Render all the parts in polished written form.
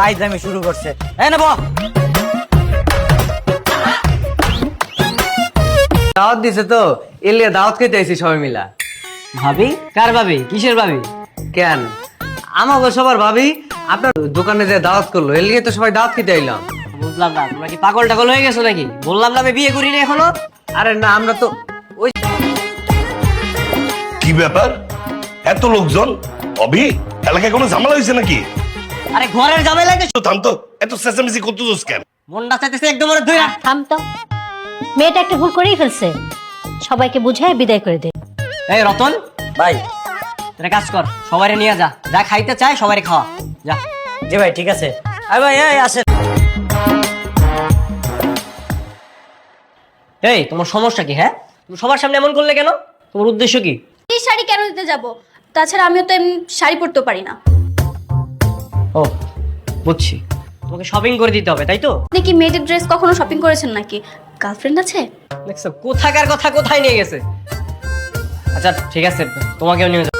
ফাইজলামি শুরু করছে। নেব দাওয়াত দিছে তো, এলে দাওয়াত খেতে আইছি সবাই মিলা। ভাবি? কার ভাবি? কিসের ভাবি? কেন আমাকে সবার ভাবি আপনার দোকানে যে দাওয়াত করলো, এর লিগে তো সবাই দাওয়াত খেতে আইলাম। বুঝলাম না, তোমরা কি পাগল টাগল হয়ে গেছো নাকি? বললাম না আমি বিয়ে করিনি এখনো। আরে না, আমরা তো ওই কি ব্যাপার, এত লোকজন? অভি, এলাকায় কোনো ঝামেলা হয়েছে নাকি? আরে ঘরের ঝামেলা লাগে। তো থাম তো, এত চেঁচামেচি করতেছিস কেন? মনটা চাইতেছে একদম ওরে ধুই রাখ। থাম তো, মেয়েটা একটা ভুল করেই ফেলছে, সবাইকে বুঝায় বিদায় করে দে। এই রতন, ভাই। তোরা কাজ কর, সবাইরে নিয়ে যা, যা খাইতে চায় সবাইরে খাওয়া যা। জি ভাই, ঠিক আছে। আরে ভাই এই আসেন। এই তোমার সমস্যা কি? হ্যাঁ, তুমি সবার সামনে এমন করলে কেন? তোমার উদ্দেশ্য কি? এই শাড়ি কেন দিতে যাব? তাছাড়া আমিও তো এমনি শাড়ি পরতে পারি না। ও বুঝছি, তোমাকে শপিং করে দিতে হবে তাই তো? আপনি কি মেয়েদের ড্রেস কখনো শপিং করেছেন নাকি? গার্লফ্রেন্ড আছে? দেখছো কোথাকার কথা কোথায় নিয়ে গেছে। আচ্ছা ঠিক আছে, তোমাকেও নিয়ে যাও।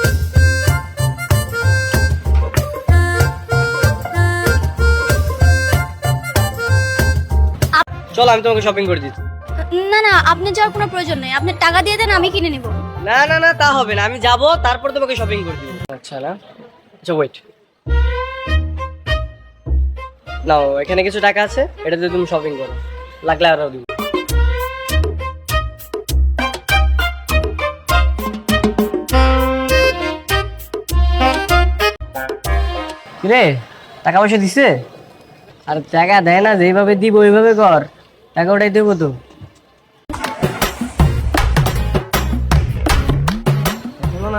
চলো আমি তোমাকে শপিং করে দিচ্ছি। না না, আপনি যাওয়ার কোনো প্রয়োজন নেই, আপনি টাকা দিয়ে দেন, আমি কিনে নিব। না না না, তা হবে না, আমি যাব তারপর তোমাকে শপিং করে দিব। আচ্ছা না, আচ্ছা ওয়েট, নাও এখানে কিছু টাকা আছে, এটা দিয়ে তুমি শপিং করো, লাগলে আরো দিব। কিরে টাকা পয়সা দিছে? আর টাকা দেয় না, যেভাবে দিব ওইভাবে কর, টাকা ওটাই দেবো তো।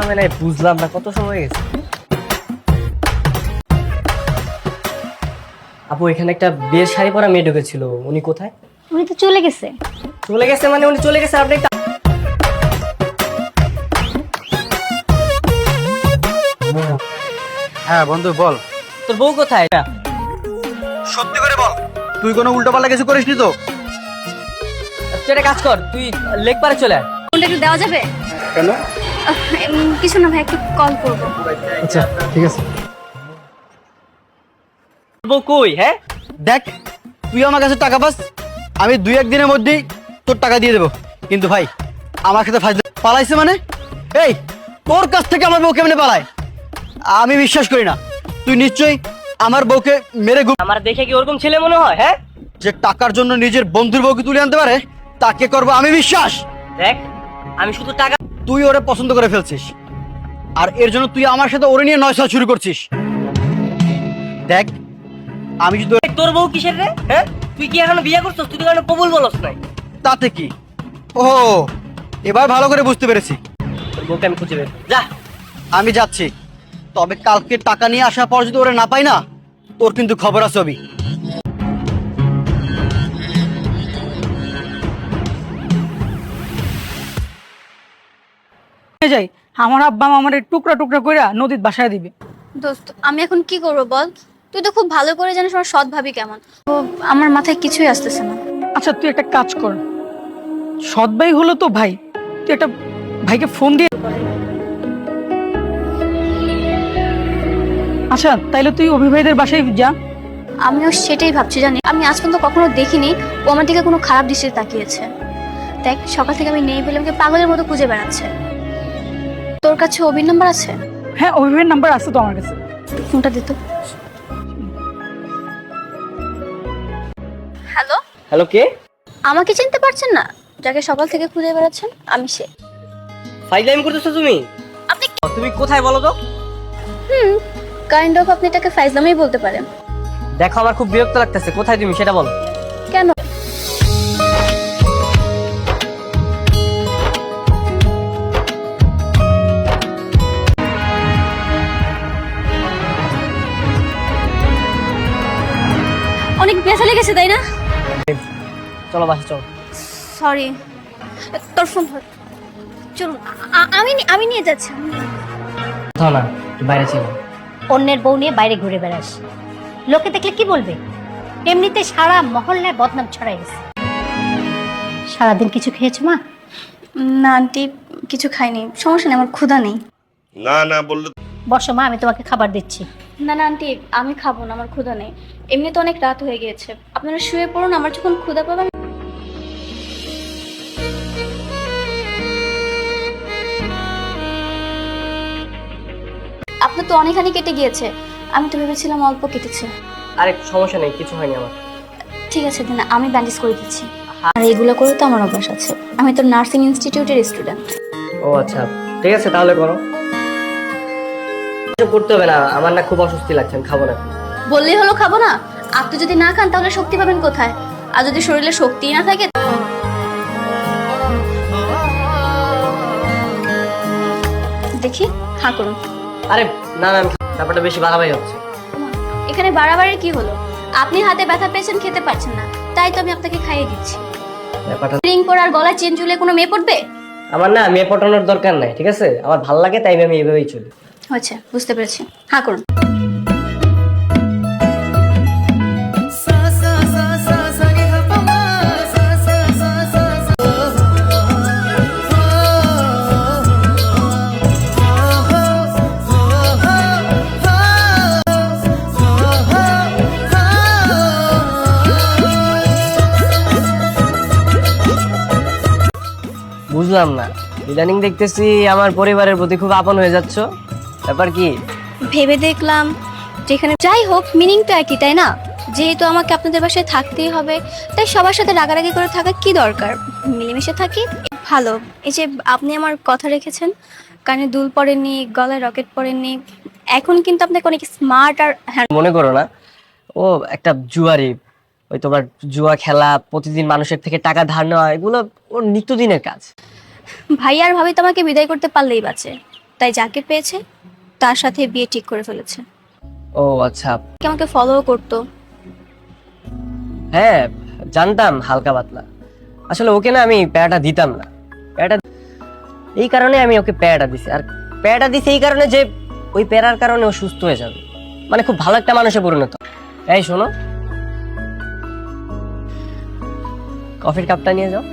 আমি বুঝলাম না, কত সময় গেছে। আপু এখানে একটা বিয়ের শাড়ি পরা মেয়ে ঢুকেছিল, উনি কোথায়? উনি তো চলে গেছে। চলে গেছে মানে উনি চলে গেছে, আপনি হ্যাঁ বন্ধু বল। তোর বউ কোথায়? সত্যি করে বল, তুই কোনো উল্টোপাল্টা কিছু করিসনি তো? একটা কাজ কর, তুই লেক পারে চলে আয়। ফোনটা একটু দেওয়া যাবে? কেন? কিছু না ভাই, একটু কল করবো। আচ্ছা ঠিক আছে। বউ কই? হ্যাঁ দেখ, তুই আমার কাছে টাকা পাস, আমি 2-1 দিনের মধ্যেই তোর টাকা দিয়ে দেবো, কিন্তু ভাই আমার সাথে পালাইছে মানে? এই তোর কাছ থেকে আমার বউ কেমনে পালায়? আমি বিশ্বাস করি না, তুই নিশ্চয়ই আমার বউকে মেরে আমার দেখে কি ওরকম ছেলে মনে হয়? হ্যাঁ, যে টাকার জন্য নিজের বন্ধুর বউকে তুলে আনতে পারে তাকে করবো আমি বিশ্বাস। দেখ আমি শুধু টাকা। তুই ওরে পছন্দ করে ফেলছিস, আর এর জন্য তুই আমার সাথে ওরে নিয়ে নয়সা শুরু করছিস। দেখ আমি যদি তোর বউ কিসের রে? হ্যাঁ, তুই কি এখনো বিয়ে করছিস? তুই তো এখনো কবুল বলস নাই। তাতে কি? ও এবার ভালো করে বুঝতে পেরেছি। তোর বউকে আমি খুঁজে বের যা। আমি যাচ্ছি, তবে কালকে টাকা নিয়ে আসার পর যদি ওরে না পাই না, তোর কিন্তু খবর আছে। অবি যাই, আমার আব্বা আমার টুকরা টুকরা করে নদীর বাসায় দিবে। দোস্ত আমি এখন কি করবো বল? তুই তো খুব ভালো করে জানিস আমার সৎ ভাবি কেমন। তো আমার মাথায় কিছুই আসতেছে না। আচ্ছা তুই একটা কাজ কর, সৎ ভাই হলো তো ভাই, তুই একটা ভাইকে ফোন দিয়ে। আচ্ছা তাইলে তুই অভিভাবকদের বাসায় যা। আমিও সেটাই ভাবছি, জানি আমি আজ পর্যন্ত কখনো দেখিনি ও আমার দিকে কোনো খারাপ দৃষ্টিতে তাকিয়েছে। দেখ সকাল থেকে আমি নেই বলে আমাকে পাগলের মতো খুঁজে বেড়াচ্ছে। তোর কাছে অভির নাম্বার আছে? হ্যাঁ অভিভাবকের নাম্বার আছে তো আমার কাছে। ফোনটা দিত। হ্যালো হ্যালো, কে? আমাকে চিনতে পারছেন না? যাকে সকাল থেকে খুঁজে বেড়াচ্ছেন আমি সে। ফাইজলামি করতেছো তুমি? আপনি তুমি কোথায় বলো তো? কাইন্ড অফ আপনি এটাকে ফাইজলামেই বলতে পারেন। দেখো আমার খুব বিরক্ত লাগতেছে, কোথায় তুমি সেটা বলো। কেন? অনেক ব্যথা লেগেছে তাই না? চলো বাসা চলো। সরি, তোর ফোন ধর। চলুন আমি নিয়ে যাচ্ছি। কোথাও না, একটু বাইরে ছিল। অন্যের বউ নিয়ে বাইরে ঘুরে বেড়াস, লোকে দেখলে কি বলবে? এমনিতে সারা মহল্লায় বদনাম ছড়াই গেছে। সারাদিন কিছু খেয়েছো মা? না আন্টি, কিছু খাইনি, সমস্যা নেই, আমার ক্ষুধা নেই। না না বললে বসো মা, আমি তোমাকে খাবার দিচ্ছি। না না আন্টি, আমি খাবো না, আমার ক্ষুধা নেই। এমনি তো অনেক রাত হয়ে গিয়েছে, আপনারা শুয়ে পড়ুন, আমার যখন ক্ষুধা পাবে আপনার তো অনেকখানি কেটে গিয়েছে, আমি তো ভেবেছিলাম অল্প কেটেছে। আরে সমস্যা নেই, কিছু হয়নি আমার। ঠিক আছে দিন, আমি ব্যান্ডেজ করে দিচ্ছি। আর এগুলো করে তো আমার অভ্যাস আছে, আমি তো নার্সিং ইনস্টিটিউটের স্টুডেন্ট। ও আচ্ছা, ঠিক আছে তাহলে করো। কিছু করতে হবে না, আমার না খুব অস্বস্তি লাগছে, আমি খাবো না। বললেই হলো খাবো না? আপনি যদি না খান তাহলে শক্তি পাবেন কোথায়? আর যদি শরীরে শক্তি না থাকে, দেখি হ্যাঁ করুন। আরে না না, ব্যাপারটা বেশি বাড়াবাড়ি হচ্ছে। এখানে বাড়াবাড়ির কি হলো? আপনি হাতে ব্যথা পেয়েছেন, খেতে পারছেন না, তাই তো আমি আপনাকে খাইয়ে দিচ্ছি। ব্যাপারটা রিং পরে আর গলায় চেন ঝুলে কোনো মেয়ে পড়বে? আমার না মেয়ে পটানোর দরকার নাই, ঠিক আছে? আমার ভালো লাগে তাই আমি এভাবেই চলি। আচ্ছা বুঝতে পেরেছি, হ্যাঁ করুন। বুঝলাম না, ইদানিং দেখতেছি আমার পরিবারের প্রতি খুব আপন হয়ে যাচ্ছ, ব্যাপার কি? ভেবে দেখলাম যেখানে যাই হোক মিনিং তো একই, তাই না? যেহেতু আমাকে আপনাদের বাসায় থাকতেই হবে, তাই সবার সাথে রাগারাগি করে থাকা কি দরকার? মিলেমিশে থাকি ভালো। এই যে আপনি আমার কথা রেখেছেন, কানে দুল পরেননি, গলায় রকেট পরেননি, এখন কিন্তু আপনাকে অনেক স্মার্ট আর মনে করো না, ও একটা জুয়ারি, ওই তোমার জুয়া খেলা, প্রতিদিন মানুষের থেকে টাকা ধার নেওয়া, এগুলো ওর নিত্যদিনের কাজ। ভাই আর ভাবি তোমাকে বিদায় করতে পারলেই বাঁচে, তাই যাকে পেয়েছে তার সাথে বিয়ে ঠিক করে ফেলেছে। ও আচ্ছা, আমাকে ফলো করতো। হ্যাঁ জানতাম হালকা পাতলা, আসলে ওকে না আমি প্যারাটা দিতাম না, প্যারাটা এই কারণে আমি ওকে প্যারাটা দিছি। আর প্যারাটা দিছি এই কারণে যে ওই প্যারার কারণে ও সুস্থ হয়ে যাবে, মানে খুব ভালো একটা মানুষে পরিণত। এই শোনো, কফির কাপটা নিয়ে যাও।